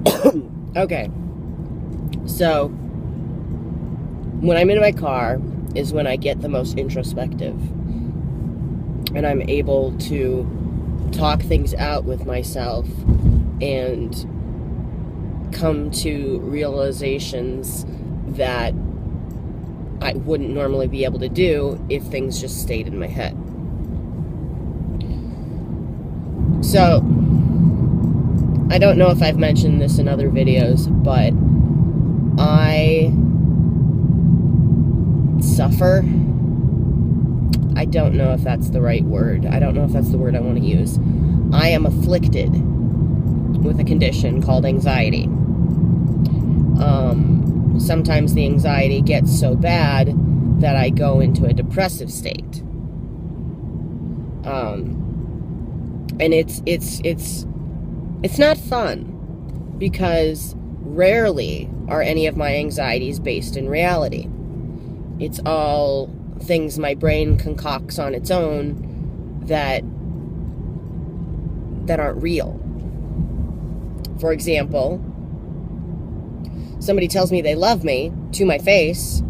Okay, so when I'm in my car is when I get the most introspective, and I'm able to talk things out with myself and come to realizations that I wouldn't normally be able to do if things just stayed in my head. So, I don't know if I've mentioned this in other videos, but I suffer. I don't know if that's the right word. I don't know if that's the word I want to use. I am afflicted with a condition called anxiety. Sometimes the anxiety gets so bad that I go into a depressive state. And it's not fun, because rarely are any of my anxieties based in reality. It's all things my brain concocts on its own that aren't real. For example, somebody tells me they love me to my face,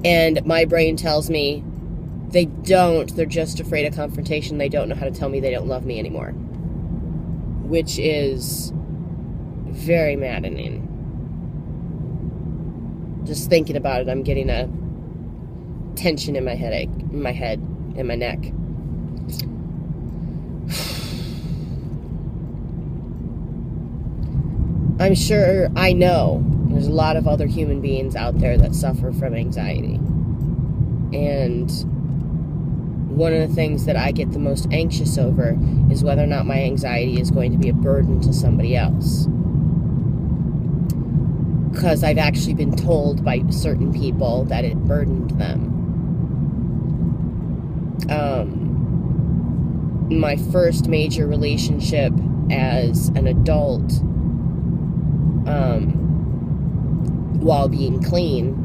and my brain tells me they don't. They're just afraid of confrontation. They don't know how to tell me they don't love me anymore. Which is very maddening. Just thinking about it, I'm getting a tension in my headache, in my head, in my neck. I'm sure I know there's a lot of other human beings out there that suffer from anxiety. And one of the things that I get the most anxious over is whether or not my anxiety is going to be a burden to somebody else. Because I've actually been told by certain people that it burdened them. My first major relationship as an adult, while being clean,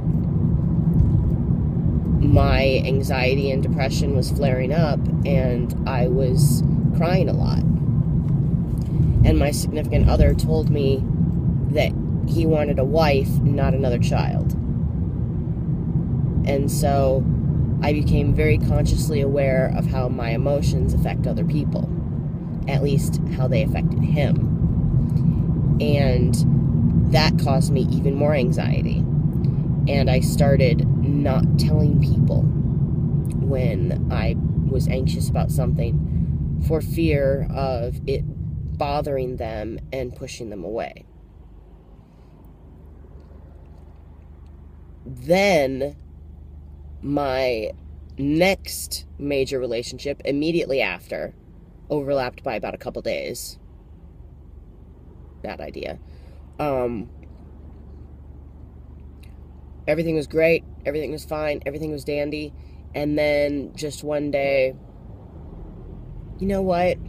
my anxiety and depression was flaring up, and I was crying a lot. And my significant other told me that he wanted a wife, not another child. And so I became very consciously aware of how my emotions affect other people, at least how they affected him. And that caused me even more anxiety. And I started not telling people when I was anxious about something for fear of it bothering them and pushing them away. Then my next major relationship immediately after, overlapped by about a couple days. Bad idea. Everything was great, everything was fine, everything was dandy, and then just one day, you know what?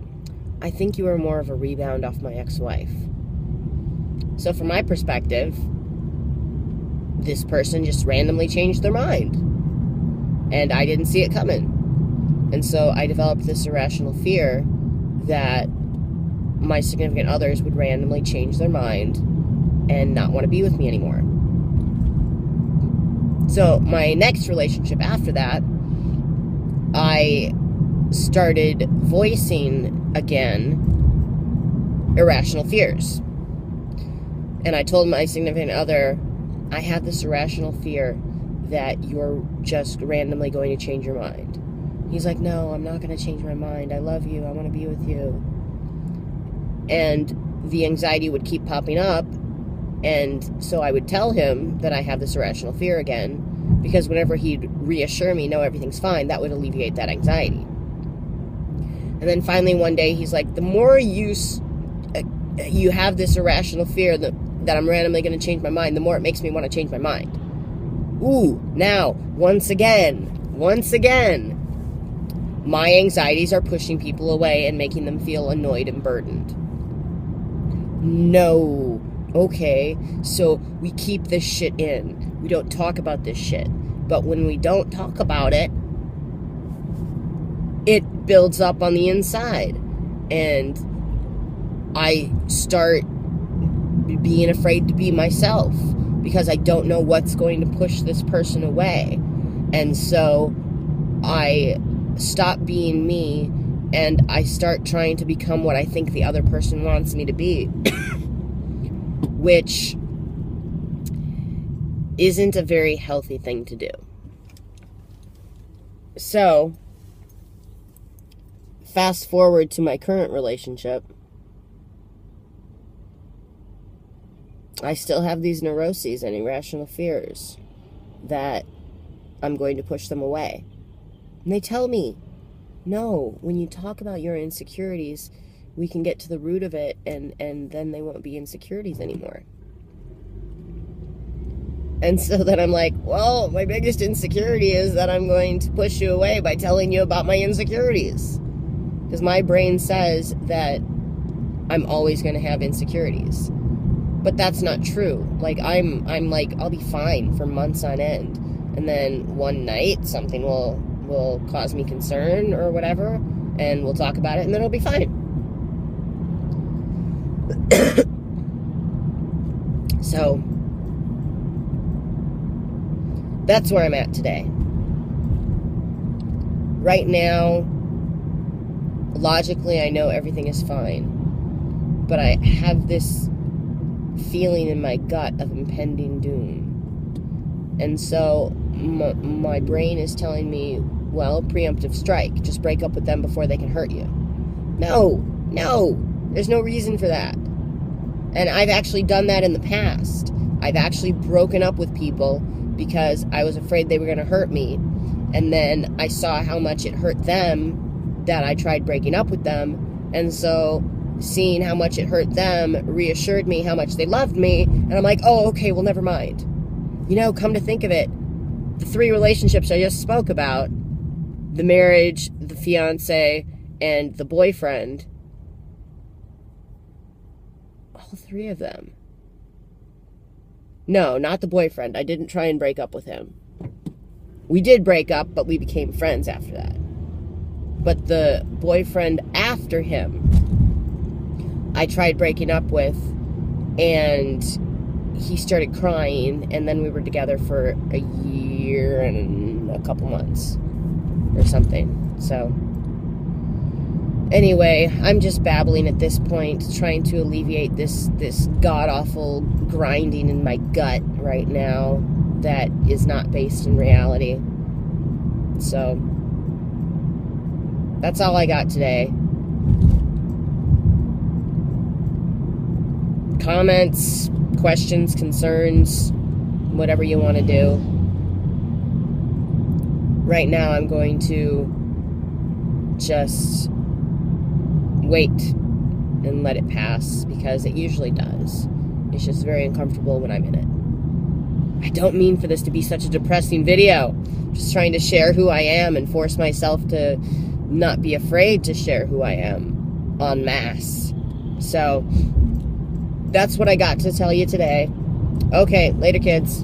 I think you were more of a rebound off my ex-wife. So from my perspective, this person just randomly changed their mind, and I didn't see it coming. And so I developed this irrational fear that my significant others would randomly change their mind and not want to be with me anymore. So my next relationship after that, I started voicing again irrational fears. And I told my significant other, I have this irrational fear that you're just randomly going to change your mind. He's like, no, I'm not going to change my mind. I love you. I want to be with you. And the anxiety would keep popping up. And so I would tell him that I have this irrational fear again, because whenever he'd reassure me, no, everything's fine, that would alleviate that anxiety. And then finally one day he's like, the more you have this irrational fear that I'm randomly going to change my mind, the more it makes me want to change my mind. Ooh, now, once again, my anxieties are pushing people away and making them feel annoyed and burdened. No. Okay, so we keep this shit in. We don't talk about this shit. But when we don't talk about it, it builds up on the inside. And I start being afraid to be myself because I don't know what's going to push this person away. And so I stop being me and I start trying to become what I think the other person wants me to be, which isn't a very healthy thing to do. So, fast forward to my current relationship. I still have these neuroses and irrational fears that I'm going to push them away. And they tell me, no, when you talk about your insecurities, we can get to the root of it, and then they won't be insecurities anymore. And so then I'm like, well, my biggest insecurity is that I'm going to push you away by telling you about my insecurities. Because my brain says that I'm always going to have insecurities. But that's not true. Like, I'm like, I'll be fine for months on end. And then one night, something will cause me concern or whatever, and we'll talk about it, and then it'll be fine. So, that's where I'm at today. Right now, logically, I know everything is fine. But I have this feeling in my gut of impending doom. And so, my brain is telling me, well, preemptive strike. Just break up with them before they can hurt you. No. There's no reason for that. And I've actually done that in the past. I've actually broken up with people because I was afraid they were going to hurt me. And then I saw how much it hurt them that I tried breaking up with them. And so seeing how much it hurt them reassured me how much they loved me. And I'm like, oh, okay, well, never mind. You know, come to think of it, the 3 relationships I just spoke about, the marriage, the fiance, and the boyfriend, all 3 of them. No, not the boyfriend. I didn't try and break up with him. We did break up, but we became friends after that. But the boyfriend after him, I tried breaking up with, and he started crying, and then we were together for a year and a couple months or something. So anyway, I'm just babbling at this point, trying to alleviate this god-awful grinding in my gut right now that is not based in reality. So that's all I got today. Comments, questions, concerns, whatever you want to do. Right now I'm going to just wait and let it pass, because it usually does. It's just very uncomfortable when I'm in it. I don't mean for this to be such a depressing video. I'm just trying to share who I am and force myself to not be afraid to share who I am en masse. So that's what I got to tell you today. Okay, later, kids.